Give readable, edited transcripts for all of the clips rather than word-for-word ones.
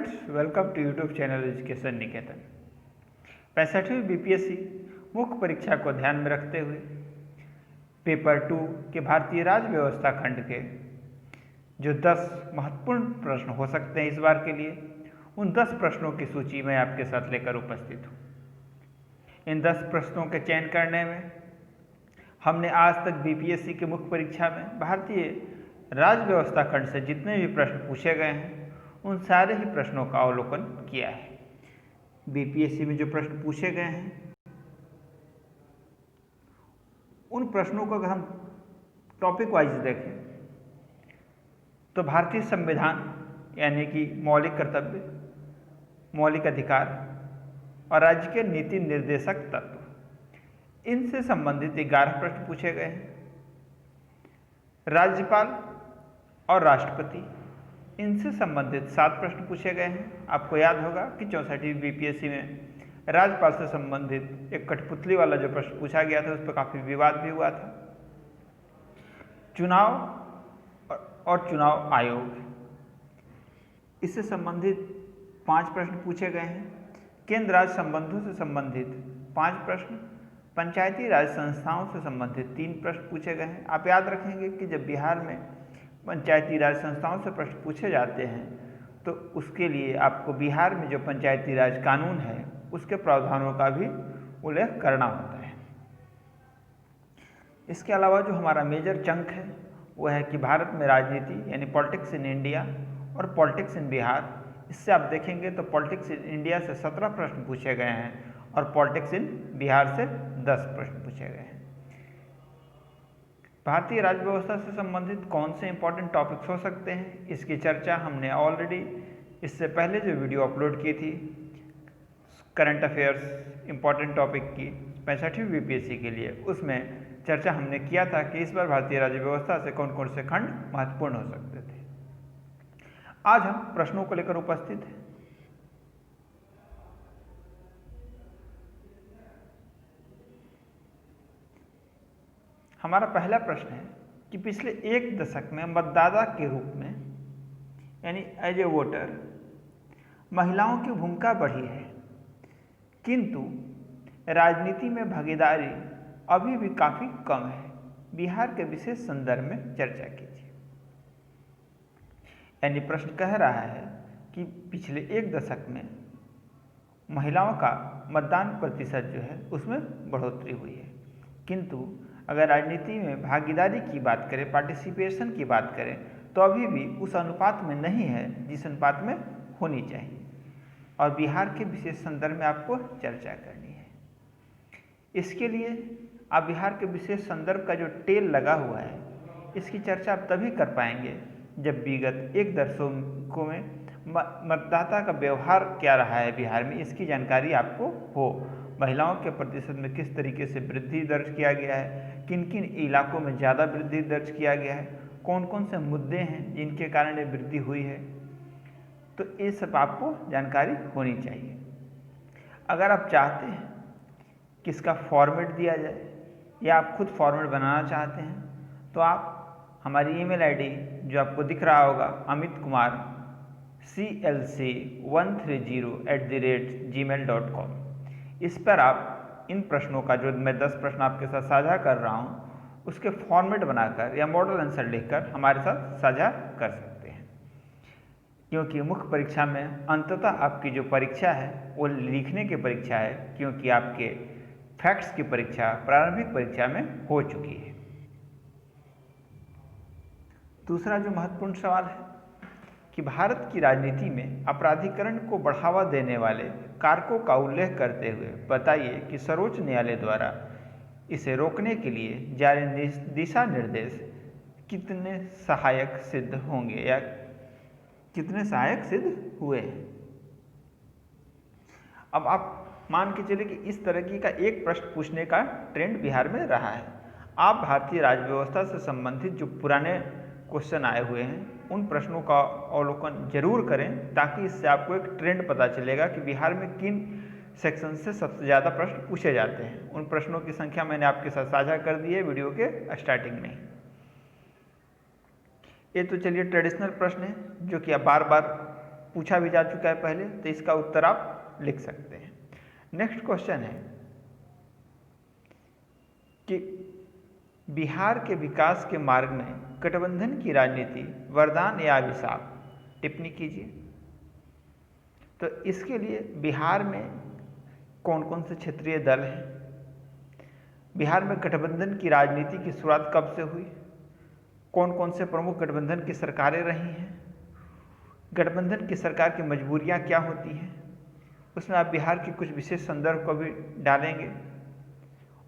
Friends, welcome to YouTube channel education Niketan. 65वीं BPSC मुख्य परीक्षा को ध्यान में रखते हुए पेपर 2 के भारतीय राज्य व्यवस्था खंड के जो 10 महत्वपूर्ण प्रश्न हो सकते हैं इस बार के लिए, उन 10 प्रश्नों की सूची मैं आपके साथ लेकर उपस्थित हूँ। इन 10 प्रश्नों के चयन करने में हमने आज तक बीपीएससी के मुख्य परीक्षा में भारतीय राज्य व्यवस्था खंड से जितने भी प्रश्न पूछे गए हैं उन सारे ही प्रश्नों का अवलोकन किया है। बीपीएससी में जो प्रश्न पूछे गए हैं उन प्रश्नों को अगर हम टॉपिक वाइज देखें तो भारतीय संविधान यानी कि मौलिक कर्तव्य, मौलिक अधिकार और राज्य के नीति निर्देशक तत्व, इनसे संबंधित 11 प्रश्न पूछे गए हैं। राज्यपाल और राष्ट्रपति, इनसे संबंधित 7 प्रश्न पूछे गए हैं। आपको याद होगा कि 64वीं बीपीएससी में राज्यपाल से संबंधित एक कठपुतली वाला जो प्रश्न पूछा गया था उस पर काफ़ी विवाद भी हुआ था। चुनाव और चुनाव आयोग, इससे संबंधित 5 प्रश्न पूछे गए हैं। केंद्र राज्य संबंधों से संबंधित 5 प्रश्न, पंचायती राज संस्थाओं से संबंधित 3 प्रश्न पूछे गए हैं। आप याद रखेंगे कि जब बिहार में पंचायती राज संस्थाओं से प्रश्न पूछे जाते हैं तो उसके लिए आपको बिहार में जो पंचायती राज कानून है उसके प्रावधानों का भी उल्लेख करना होता है। इसके अलावा जो हमारा मेजर चंक है वो है कि भारत में राजनीति यानी पॉलिटिक्स इन इंडिया और पॉलिटिक्स इन बिहार। इससे आप देखेंगे तो पॉलिटिक्स इन इंडिया से 17 प्रश्न पूछे गए हैं और पॉलिटिक्स इन बिहार से 10 प्रश्न पूछे गए हैं। भारतीय राज्य व्यवस्था से संबंधित कौन से इंपॉर्टेंट टॉपिक्स हो सकते हैं, इसकी चर्चा हमने ऑलरेडी इससे पहले जो वीडियो अपलोड की थी करंट अफेयर्स इंपॉर्टेंट टॉपिक की 65वीं बीपीएससी के लिए, उसमें चर्चा हमने किया था कि इस बार भारतीय राज्य व्यवस्था से कौन कौन से खंड महत्वपूर्ण हो सकते थे। आज हम प्रश्नों को लेकर उपस्थित हैं। हमारा पहला प्रश्न है कि पिछले 1 दशक में मतदाता के रूप में यानी एज ए वोटर महिलाओं की भूमिका बढ़ी है, किंतु राजनीति में भागीदारी अभी भी काफ़ी कम है। बिहार के विशेष संदर्भ में चर्चा कीजिए। यानी प्रश्न कह रहा है कि पिछले 1 दशक में महिलाओं का मतदान प्रतिशत जो है उसमें बढ़ोतरी हुई है, किंतु अगर राजनीति में भागीदारी की बात करें, पार्टिसिपेशन की बात करें, तो अभी भी उस अनुपात में नहीं है जिस अनुपात में होनी चाहिए। और बिहार के विशेष संदर्भ में आपको चर्चा करनी है। इसके लिए आप बिहार के विशेष संदर्भ का जो टेल लगा हुआ है इसकी चर्चा आप तभी कर पाएंगे जब विगत 1 दशकों में मतदाता का व्यवहार क्या रहा है बिहार में, इसकी जानकारी आपको हो। महिलाओं के प्रतिशत में किस तरीके से वृद्धि दर्ज किया गया है, किन किन इलाकों में ज़्यादा वृद्धि दर्ज किया गया है, कौन कौन से मुद्दे हैं जिनके कारण ये वृद्धि हुई है, तो ये सब आपको जानकारी होनी चाहिए। अगर आप चाहते हैं कि इसका फॉर्मेट दिया जाए या आप खुद फॉर्मेट बनाना चाहते हैं तो आप हमारी ईमेल आईडी जो आपको दिख रहा होगा amitkumar CLC130@gmail.com, इस पर आप इन प्रश्नों का जो मैं 10 प्रश्न आपके साथ साझा कर रहा हूँ उसके फॉर्मेट बनाकर या मॉडल आंसर लिखकर हमारे साथ साझा कर सकते हैं, क्योंकि मुख्य परीक्षा में अंततः आपकी जो परीक्षा है वो लिखने की परीक्षा है, क्योंकि आपके फैक्ट्स की परीक्षा प्रारंभिक परीक्षा में हो चुकी है। दूसरा जो महत्वपूर्ण सवाल है कि भारत की राजनीति में अपराधीकरण को बढ़ावा देने वाले कारकों का उल्लेख करते हुए बताइए कि सर्वोच्च न्यायालय द्वारा इसे रोकने के लिए जारी दिशा निर्देश कितने सहायक सिद्ध होंगे या कितने सहायक सिद्ध हुए हैं। अब आप मान के चले कि इस तरह की का एक प्रश्न पूछने का ट्रेंड बिहार में रहा है। आप भारतीय राज्य व्यवस्था से संबंधित जो पुराने क्वेश्चन आए हुए हैं उन प्रश्नों का अवलोकन जरूर करें, ताकि इससे आपको एक ट्रेंड पता चलेगा कि बिहार में किन सेक्शन से सबसे ज़्यादा प्रश्न पूछे जाते हैं। उन प्रश्नों की संख्या मैंने आपके साथ साझा कर दी है वीडियो के स्टार्टिंग में ही। ये तो चलिए ट्रेडिशनल प्रश्न है जो कि आप बार बार पूछा भी जा चुका है पहले, तो इसका उत्तर आप लिख सकते हैं। नेक्स्ट क्वेश्चन है कि बिहार के विकास के मार्ग में गठबंधन की राजनीति वरदान या अभिशाप? टिप्पणी कीजिए। तो इसके लिए बिहार में कौन कौन से क्षेत्रीय दल हैं, बिहार में गठबंधन की राजनीति की शुरुआत कब से हुई, कौन कौन से प्रमुख गठबंधन की सरकारें रही हैं, गठबंधन की सरकार की मजबूरियां क्या होती हैं, उसमें आप बिहार की कुछ विशेष संदर्भ को भी डालेंगे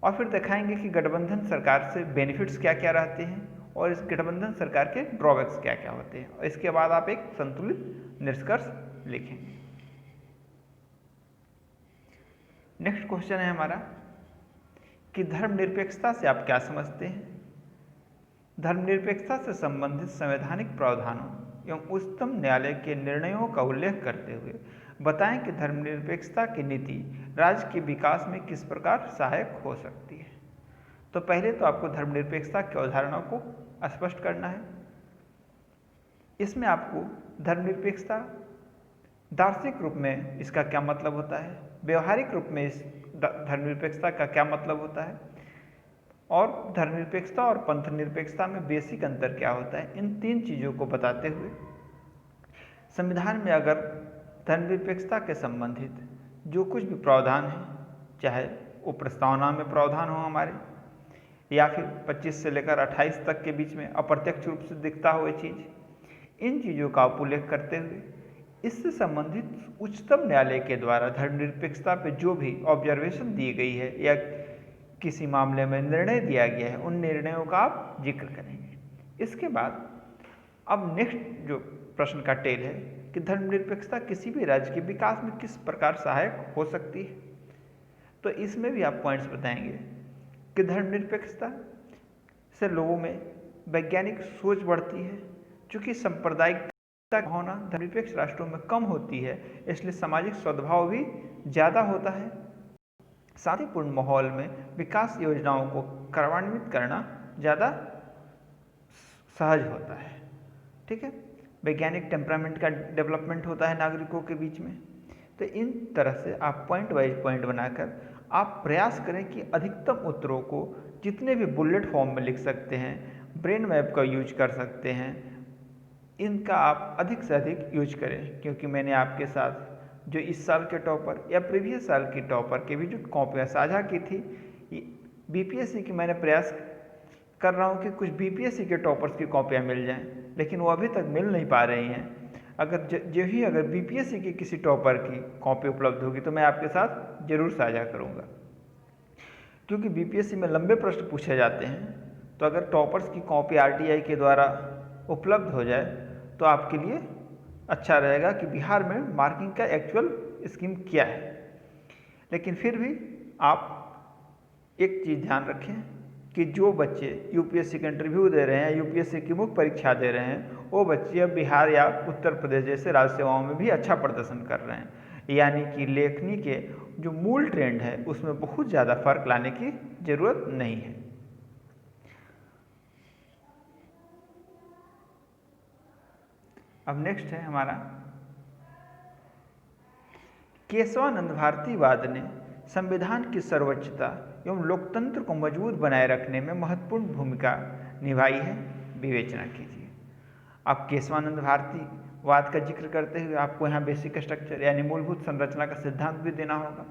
और फिर दिखाएंगे कि गठबंधन सरकार से बेनिफिट्स क्या क्या रहते हैं और इस गठबंधन सरकार के ड्रॉबैक्स क्या क्या होते हैं, और इसके बाद आप एक संतुलित निष्कर्ष लिखेंगे। नेक्स्ट क्वेश्चन है हमारा कि धर्मनिरपेक्षता से आप क्या समझते हैं? धर्मनिरपेक्षता से संबंधित संवैधानिक प्रावधानों एवं उच्चतम न्यायालय के निर्णयों का उल्लेख करते हुए बताएं कि धर्मनिरपेक्षता की नीति राज्य के विकास में किस प्रकार सहायक हो सकती है। तो पहले तो आपको धर्मनिरपेक्षता की अवधारणा को स्पष्ट करना है। इसमें आपको धर्मनिरपेक्षता दार्शनिक रूप में इसका क्या मतलब होता है, व्यवहारिक रूप में इस धर्मनिरपेक्षता का क्या मतलब होता है, और धर्मनिरपेक्षता और पंथ निरपेक्षता में बेसिक अंतर क्या होता है, इन तीन चीज़ों को बताते हुए संविधान में अगर धर्मनिरपेक्षता के संबंधित जो कुछ भी प्रावधान है, चाहे वो प्रस्तावना में प्रावधान हो हमारे या फिर 25 से लेकर 28 तक के बीच में अप्रत्यक्ष रूप से दिखता हो ये चीज़, इन चीज़ों का उल्लेख करते हुए इससे संबंधित उच्चतम न्यायालय के द्वारा धर्मनिरपेक्षता पे जो भी ऑब्जर्वेशन दी गई है या किसी मामले में निर्णय दिया गया है, उन निर्णयों का आप जिक्र करेंगे। इसके बाद अब नेक्स्ट जो प्रश्न का टेल है कि धर्मनिरपेक्षता किसी भी राज्य के विकास में किस प्रकार सहायक हो सकती है। तो इसमें भी आप पॉइंट्स बताएंगे कि धर्मनिरपेक्षता से लोगों में वैज्ञानिक सोच बढ़ती है, चूँकि सांप्रदायिक होना धर्मनिरपेक्ष राष्ट्रों में कम होती है, इसलिए सामाजिक सद्भाव भी ज़्यादा होता है। शांतिपूर्ण माहौल में विकास योजनाओं को कार्यान्वित करना ज़्यादा सहज होता है। ठीक है, वैज्ञानिक टेम्परामेंट का डेवलपमेंट होता है नागरिकों के बीच में। तो इन तरह से आप पॉइंट वाइज पॉइंट बनाकर आप प्रयास करें कि अधिकतम उत्तरों को जितने भी बुलेट फॉर्म में लिख सकते हैं, ब्रेन मैप का यूज कर सकते हैं, इनका आप अधिक से अधिक यूज करें, क्योंकि मैंने आपके साथ जो इस साल के टॉपर या प्रीवियस साल की टॉपर के भी जो कॉपियाँ साझा की थी, बीपीएससी की मैंने प्रयास कर रहा हूँ कि कुछ बीपीएससी के टॉपर्स की कॉपियाँ मिल जाएं, लेकिन वो अभी तक मिल नहीं पा रही हैं। अगर बीपीएससी की किसी टॉपर की कॉपी उपलब्ध होगी तो मैं आपके साथ ज़रूर साझा करूँगा, क्योंकि बीपीएससी में लंबे प्रश्न पूछे जाते हैं। तो अगर टॉपर्स की कॉपी आरटीआई के द्वारा उपलब्ध हो जाए तो आपके लिए अच्छा रहेगा कि बिहार में मार्किंग का एक्चुअल स्कीम क्या है। लेकिन फिर भी आप एक चीज़ ध्यान रखें कि जो बच्चे यूपीएससी का इंटरव्यू दे रहे हैं, यूपीएससी की मुख्य परीक्षा दे रहे हैं, वो बच्चे अब बिहार या उत्तर प्रदेश जैसे राज्य सेवाओं में भी अच्छा प्रदर्शन कर रहे हैं, यानी कि लेखनी के जो मूल ट्रेंड है उसमें बहुत ज़्यादा फर्क लाने की ज़रूरत नहीं है। अब नेक्स्ट है हमारा केशवानंद भारतीवाद ने संविधान की सर्वोच्चता एवं लोकतंत्र को मजबूत बनाए रखने में महत्वपूर्ण भूमिका निभाई है, विवेचना कीजिए। आप केशवानंद भारतीवाद का जिक्र करते हुए आपको यहाँ बेसिक स्ट्रक्चर यानी मूलभूत संरचना का सिद्धांत भी देना होगा।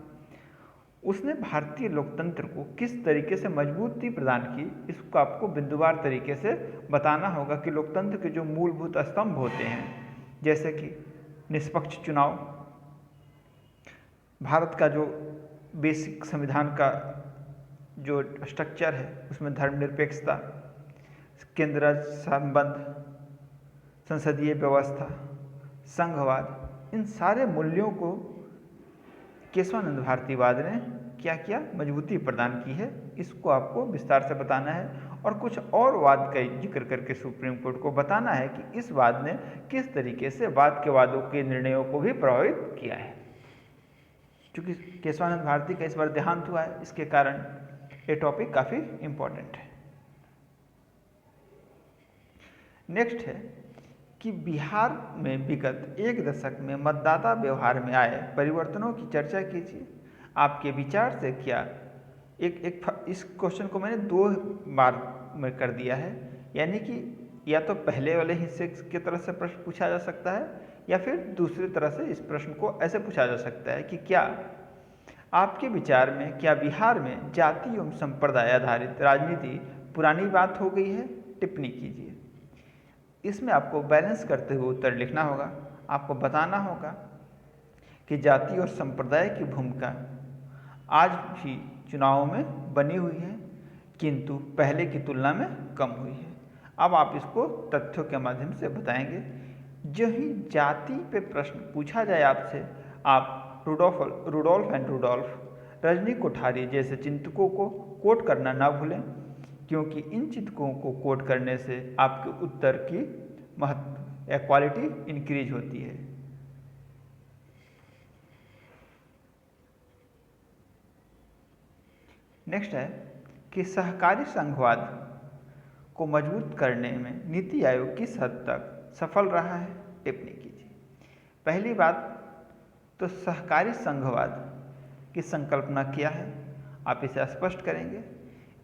उसने भारतीय लोकतंत्र को किस तरीके से मजबूती प्रदान की, इसको आपको बिंदुवार तरीके से बताना होगा कि लोकतंत्र के जो मूलभूत स्तंभ होते हैं, जैसे कि निष्पक्ष चुनाव, भारत का जो बेसिक संविधान का जो स्ट्रक्चर है उसमें धर्मनिरपेक्षता, केंद्र राज्य संबंध, संसदीय व्यवस्था, संघवाद, इन सारे मूल्यों को केशवानंद भारतीवाद ने क्या क्या मजबूती प्रदान की है, इसको आपको विस्तार से बताना है। और कुछ और वाद का जिक्र करके सुप्रीम कोर्ट को बताना है कि इस वाद ने किस तरीके से वाद के वादों के निर्णयों को भी प्रभावित किया है। क्योंकि केशवानंद भारती का इस बार देहांत हुआ है, इसके कारण ये टॉपिक काफ़ी इम्पोर्टेंट है। नेक्स्ट है कि बिहार में विगत एक दशक में मतदाता व्यवहार में आए परिवर्तनों की चर्चा कीजिए। आपके विचार से क्या इस क्वेश्चन को मैंने 2 बार में कर दिया है, यानी कि या तो पहले वाले हिस्से की तरह से प्रश्न पूछा जा सकता है या फिर दूसरी तरह से इस प्रश्न को ऐसे पूछा जा सकता है कि क्या आपके विचार में क्या बिहार में जाति एवं संप्रदाय आधारित राजनीति पुरानी बात हो गई है? टिप्पणी कीजिए। इसमें आपको बैलेंस करते हुए उत्तर लिखना होगा। आपको बताना होगा कि जाति और संप्रदाय की भूमिका आज भी चुनावों में बनी हुई है, किंतु पहले की तुलना में कम हुई है। अब आप इसको तथ्यों के माध्यम से बताएंगे। जो ही जाति पे प्रश्न पूछा जाए आपसे, आप Rudolph and Rudolph, Rajni Kothari जैसे चिंतकों को कोट करना ना भूलें, क्योंकि इन चिंतकों को कोट करने से आपके उत्तर की महत्व या क्वालिटी इंक्रीज होती है। नेक्स्ट है कि सहकारी संघवाद को मजबूत करने में नीति आयोग किस हद तक सफल रहा है? टिप्पणी कीजिए। पहली बात तो सहकारी संघवाद की संकल्पना क्या है, आप इसे स्पष्ट करेंगे।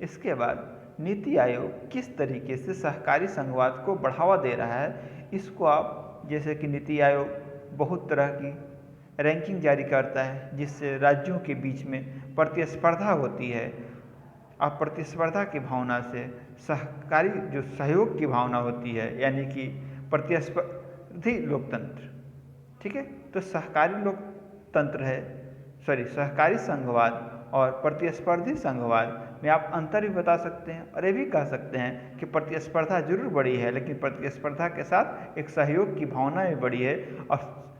इसके बाद नीति आयोग किस तरीके से सहकारी संघवाद को बढ़ावा दे रहा है, इसको आप, जैसे कि नीति आयोग बहुत तरह की रैंकिंग जारी करता है जिससे राज्यों के बीच में प्रतिस्पर्धा होती है, और प्रतिस्पर्धा की भावना से सहकारी जो सहयोग की भावना होती है, यानी कि प्रतिस्पर्धी लोकतंत्र, ठीक है। तो सहकारी लोकतंत्र है, सहकारी संघवाद और प्रतिस्पर्धी संघवाद में आप अंतर भी बता सकते हैं, और ये भी कह सकते हैं कि प्रतिस्पर्धा जरूर बड़ी है, लेकिन प्रतिस्पर्धा के साथ एक सहयोग की भावना भी बड़ी है। और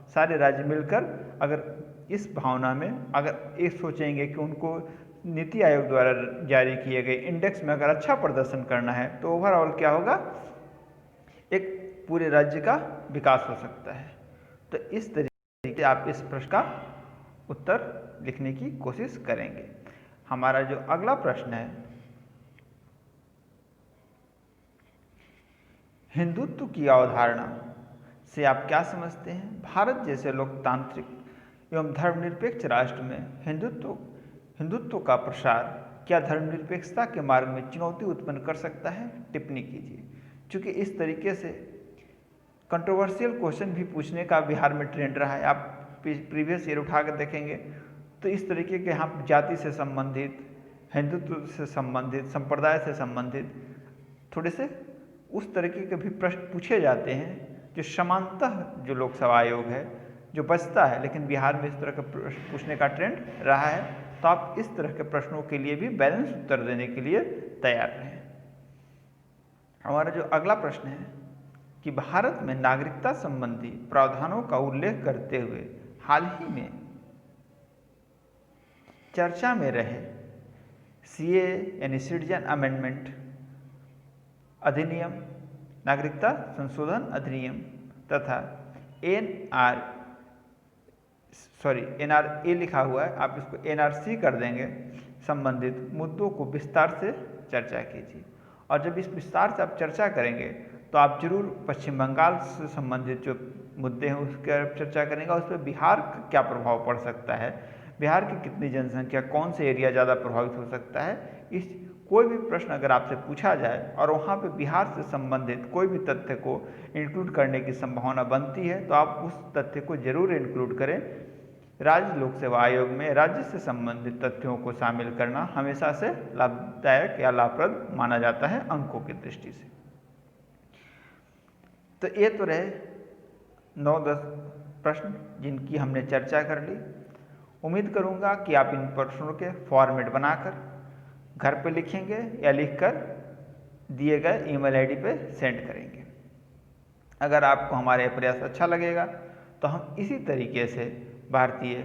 सारे राज्य मिलकर अगर इस भावना में अगर ये सोचेंगे कि उनको नीति आयोग द्वारा जारी किए गए इंडेक्स में अगर अच्छा प्रदर्शन करना है, तो ओवरऑल क्या होगा, एक पूरे राज्य का विकास हो सकता है। तो इस तरीके से आप इस प्रश्न का उत्तर लिखने की कोशिश करेंगे। हमारा जो अगला प्रश्न है, हिंदुत्व की अवधारणा से आप क्या समझते हैं? भारत जैसे लोकतांत्रिक एवं धर्मनिरपेक्ष राष्ट्र में हिंदुत्व का प्रसार क्या धर्मनिरपेक्षता के मार्ग में चुनौती उत्पन्न कर सकता है? टिप्पणी कीजिए। चूँकि इस तरीके से कंट्रोवर्शियल क्वेश्चन भी पूछने का बिहार में ट्रेंड रहा है, आप प्रीवियस ईयर उठा कर देखेंगे तो इस तरीके के यहाँ जाति से संबंधित, हिंदुत्व से संबंधित, संप्रदाय से संबंधित थोड़े से उस तरीके के भी प्रश्न पूछे जाते हैं जो समानतः जो लोकसभा आयोग है जो बचता है, लेकिन बिहार में इस तरह का प्रश्न पूछने का ट्रेंड रहा है। तो आप इस तरह के प्रश्नों के लिए भी बैलेंस उत्तर देने के लिए तैयार रहें। हमारा जो अगला प्रश्न है कि भारत में नागरिकता संबंधी प्रावधानों का उल्लेख करते हुए हाल ही में चर्चा में रहे सीए यानी सिटीजन अमेंडमेंट अधिनियम, नागरिकता संशोधन अधिनियम तथा एनआरए लिखा हुआ है, आप इसको एनआरसी कर देंगे, संबंधित मुद्दों को विस्तार से चर्चा कीजिए। और जब इस विस्तार से आप चर्चा करेंगे तो आप जरूर पश्चिम बंगाल से संबंधित जो मुद्दे हैं उसकी चर्चा करेंगे, और उस पर बिहार का क्या प्रभाव पड़ सकता है, बिहार की कितनी जनसंख्या, कौन से एरिया ज़्यादा प्रभावित हो सकता है। इस कोई भी प्रश्न अगर आपसे पूछा जाए और वहाँ पे बिहार से संबंधित कोई भी तथ्य को इंक्लूड करने की संभावना बनती है, तो आप उस तथ्य को जरूर इंक्लूड करें। राज्य लोक सेवा आयोग में राज्य से संबंधित तथ्यों को शामिल करना हमेशा से लाभदायक या लाभप्रद माना जाता है अंकों की दृष्टि से। तो ये तो रहे 9-10 प्रश्न जिनकी हमने चर्चा कर ली। उम्मीद करूँगा कि आप इन प्रश्नों के फॉर्मेट बनाकर घर पे लिखेंगे या लिखकर दिए गए ईमेल आईडी पे सेंड करेंगे। अगर आपको हमारे प्रयास अच्छा लगेगा तो हम इसी तरीके से भारतीय